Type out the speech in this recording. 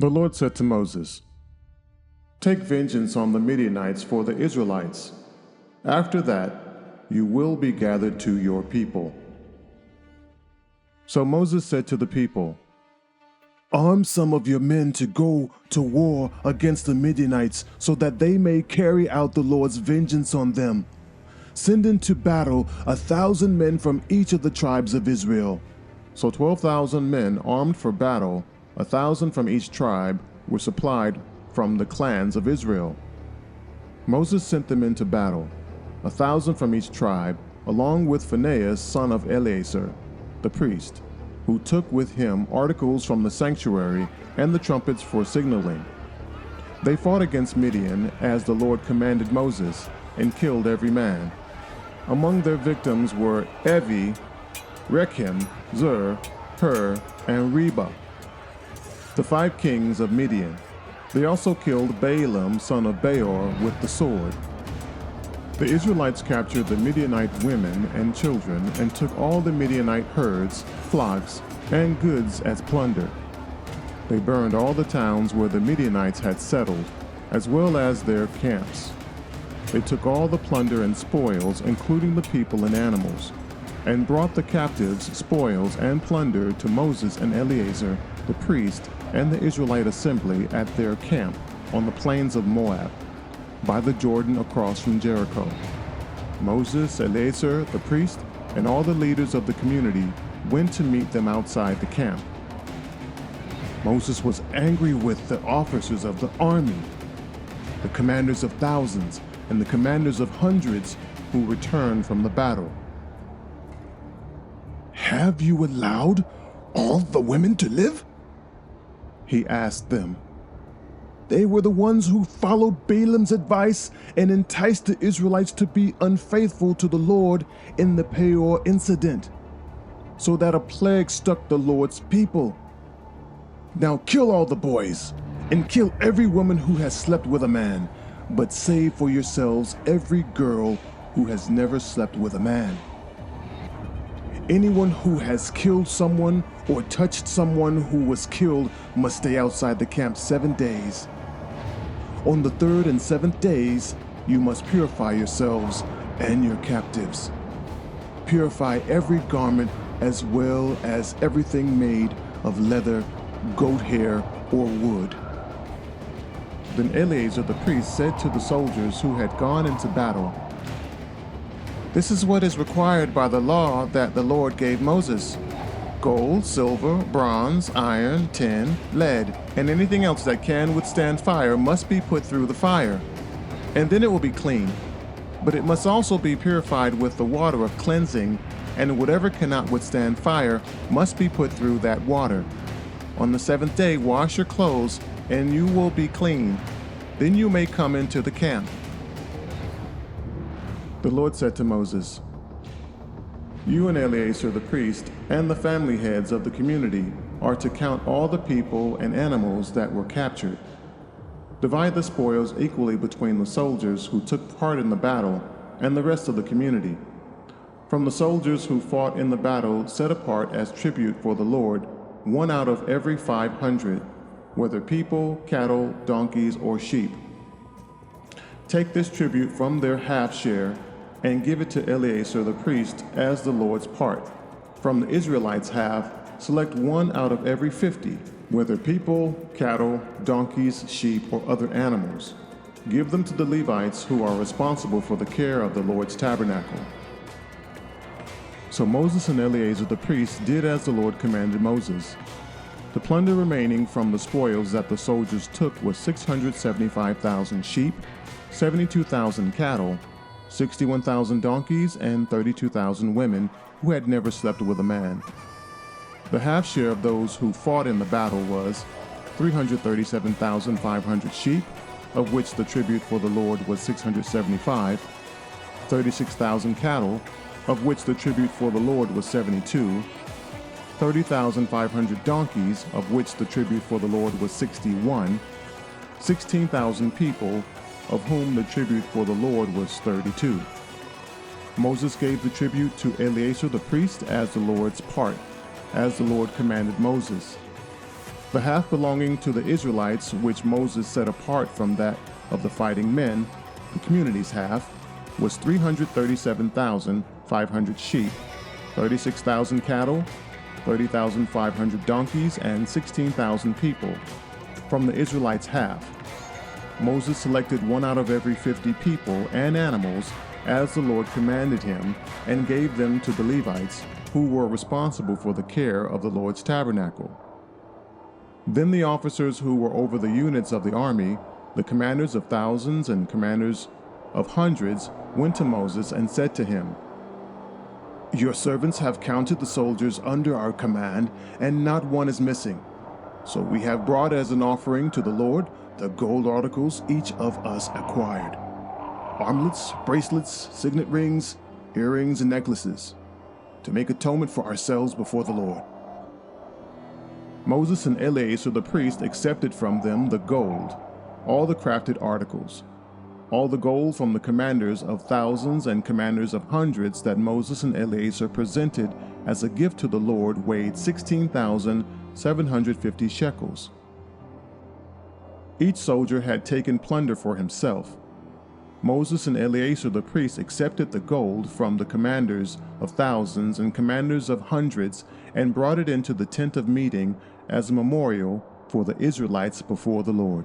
The Lord said to Moses, "Take vengeance on the Midianites for the Israelites. After that, you will be gathered to your people." So Moses said to the people, "Arm some of your men to go to war against the Midianites so that they may carry out the Lord's vengeance on them. Send into battle 1,000 men from each of the tribes of Israel." So 12,000 men armed for battle, 1,000 from each tribe, were supplied from the clans of Israel. Moses sent them into battle, 1,000 from each tribe, along with Phinehas, son of Eleazar, the priest, who took with him articles from the sanctuary and the trumpets for signaling. They fought against Midian as the Lord commanded Moses, and killed every man. Among their victims were Evi, Rechem, Zur, Hur, and Reba, the 5 kings of Midian. They also killed Balaam, son of Beor, with the sword. The Israelites captured the Midianite women and children and took all the Midianite herds, flocks, and goods as plunder. They burned all the towns where the Midianites had settled, as well as their camps. They took all the plunder and spoils, including the people and animals, and brought the captives, spoils, and plunder to Moses and Eleazar, the priest, and the Israelite assembly at their camp on the plains of Moab, by the Jordan across from Jericho. Moses, Eleazar, the priest, and all the leaders of the community went to meet them outside the camp. Moses was angry with the officers of the army, the commanders of thousands, and the commanders of hundreds who returned from the battle. "Have you allowed all the women to live?" he asked them. "They were the ones who followed Balaam's advice and enticed the Israelites to be unfaithful to the Lord in the Peor incident, so that a plague struck the Lord's people. Now kill all the boys, and kill every woman who has slept with a man, but save for yourselves every girl who has never slept with a man. Anyone who has killed someone or touched someone who was killed must stay outside the camp 7 days. On the 3rd and 7th days, you must purify yourselves and your captives. Purify every garment as well as everything made of leather, goat hair, or wood." Then Eleazar the priest said to the soldiers who had gone into battle, "This is what is required by the law that the Lord gave Moses. Gold, silver, bronze, iron, tin, lead, and anything else that can withstand fire must be put through the fire, and then it will be clean. But it must also be purified with the water of cleansing, and whatever cannot withstand fire must be put through that water. On the 7th day wash your clothes, and you will be clean. Then you may come into the camp." The Lord said to Moses, "You and Eleazar the priest and the family heads of the community are to count all the people and animals that were captured. Divide the spoils equally between the soldiers who took part in the battle and the rest of the community. From the soldiers who fought in the battle, set apart as tribute for the Lord 1 out of every 500, whether people, cattle, donkeys, or sheep. Take this tribute from their half share and give it to Eleazar the priest as the Lord's part. From the Israelites' half, select 1 out of every 50, whether people, cattle, donkeys, sheep, or other animals. Give them to the Levites who are responsible for the care of the Lord's tabernacle." So Moses and Eleazar the priest did as the Lord commanded Moses. The plunder remaining from the spoils that the soldiers took was 675,000 sheep, 72,000 cattle, 61,000 donkeys, and 32,000 women who had never slept with a man. The half share of those who fought in the battle was 337,500 sheep, of which the tribute for the Lord was 675, 36,000 cattle, of which the tribute for the Lord was 72, 30,500 donkeys, of which the tribute for the Lord was 61, 16,000 people, of whom the tribute for the Lord was 32. Moses gave the tribute to Eleazar the priest as the Lord's part, as the Lord commanded Moses. The half belonging to the Israelites, which Moses set apart from that of the fighting men, the community's half, was 337,500 sheep, 36,000 cattle, 30,500 donkeys, and 16,000 people. From the Israelites' half, Moses selected 1 out of every 50 people and animals as the Lord commanded him, and gave them to the Levites, who were responsible for the care of the Lord's tabernacle. Then the officers who were over the units of the army, the commanders of thousands and commanders of hundreds, went to Moses and said to him, "Your servants have counted the soldiers under our command, and not one is missing. So we have brought as an offering to the Lord the gold articles each of us acquired: armlets, bracelets, signet rings, earrings, and necklaces, to make atonement for ourselves before the Lord." Moses and Eleazar the priest accepted from them the gold, all the crafted articles, all the gold from the commanders of thousands and commanders of hundreds that Moses and Eleazar presented as a gift to the Lord weighed 16,750 shekels. Each soldier had taken plunder for himself. Moses and Eleazar the priest accepted the gold from the commanders of thousands and commanders of hundreds and brought it into the tent of meeting as a memorial for the Israelites before the Lord.